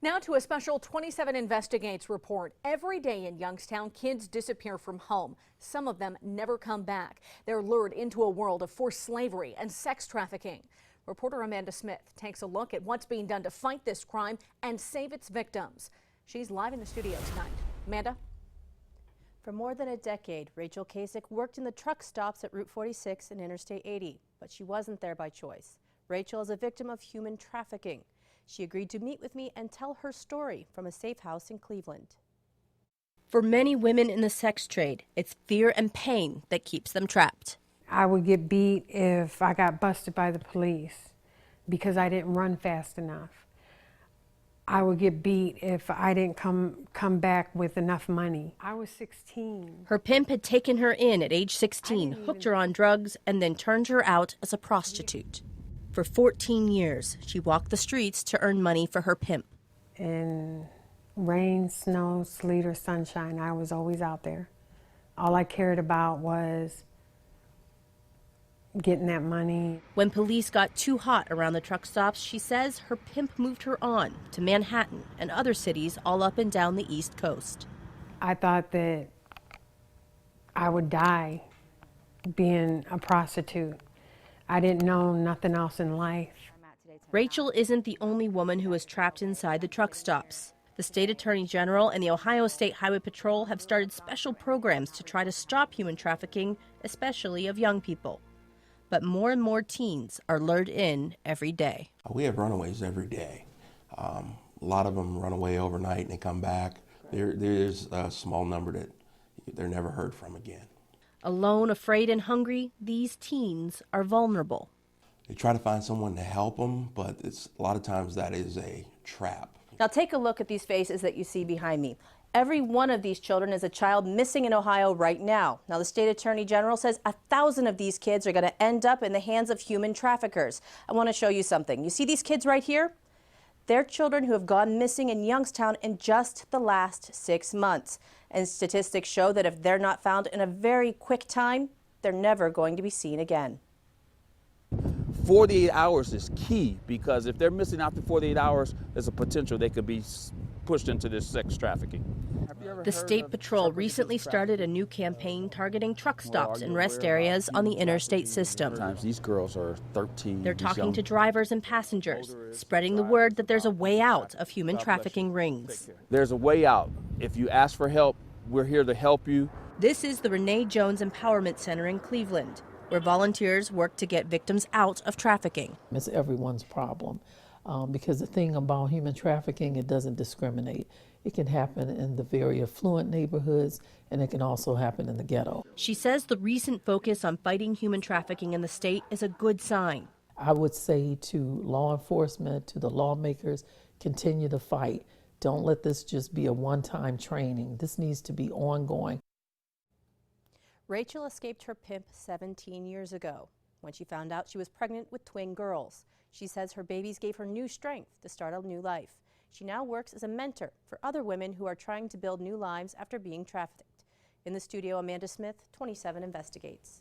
Now to a special 27 Investigates report. Every day in Youngstown, kids disappear from home. Some of them never come back. They're lured into a world of forced slavery and sex trafficking. Reporter Amanda Smith takes a look at what's being done to fight this crime and save its victims. She's live in the studio tonight. Amanda? For more than a decade, Rachel KAISK worked in the truck stops at Route 46 and Interstate 80, but she wasn't there by choice. Rachel is a victim of human trafficking. She agreed to meet with me and tell her story from a safe house in Cleveland. For many women in the sex trade, it's fear and pain that keeps them trapped. I would get beat if I got busted by the police because I didn't run fast enough. I would get beat if I didn't come back with enough money. I was 16. Her pimp had taken her in at age 16, hooked her on drugs, and then turned her out as a prostitute. For 14 years, she walked the streets to earn money for her pimp. In rain, snow, sleet, or sunshine, I was always out there. All I cared about was getting that money. When police got too hot around the truck stops, she says her pimp moved her on to Manhattan and other cities all up and down the East Coast. I thought that I would die being a prostitute. I didn't know nothing else in life. Rachel isn't the only woman who is trapped inside the truck stops. The state attorney general and the Ohio State Highway Patrol have started special programs to try to stop human trafficking, especially of young people. But more and more teens are lured in every day. We have runaways every day. A lot of them run away overnight and they come back. There's a small number that they're never heard from again. Alone, afraid, and hungry, these teens are vulnerable. They try to find someone to help them, but a lot of times that is a trap. Now take a look at these faces that you see behind me. Every one of these children is a child missing in Ohio right now. Now the state attorney general says 1,000 of these kids are going to end up in the hands of human traffickers. I want to show you something. You see these kids right here? They're children who have gone missing in Youngstown in just the last 6 months. And statistics show that if they're not found in a very quick time, they're never going to be seen again. 48 hours is key, because if they're missing after 48 hours, there's a potential they could be pushed into this sex trafficking. The State Patrol recently started a new campaign targeting truck stops and rest areas on the interstate system. Sometimes these girls are 13. They're talking to drivers and passengers, spreading the word that there's a way out of human trafficking rings. There's a way out. If you ask for help, we're here to help you. This is the RENEE Jones Empowerment Center in Cleveland, where volunteers work to get victims out of trafficking. It's everyone's problem, because the thing about human trafficking, it doesn't discriminate. It can happen in the very affluent neighborhoods, and it can also happen in the ghetto. She says the recent focus on fighting human trafficking in the state is a good sign. I would say to law enforcement, to the lawmakers, continue the fight. Don't let this just be a one-time training. This needs to be ongoing. Rachel escaped her pimp 17 years ago when she found out she was pregnant with twin girls. She says her babies gave her new strength to start a new life. She now works as a mentor for other women who are trying to build new lives after being trafficked. In the studio, Amanda Smith, 27 Investigates.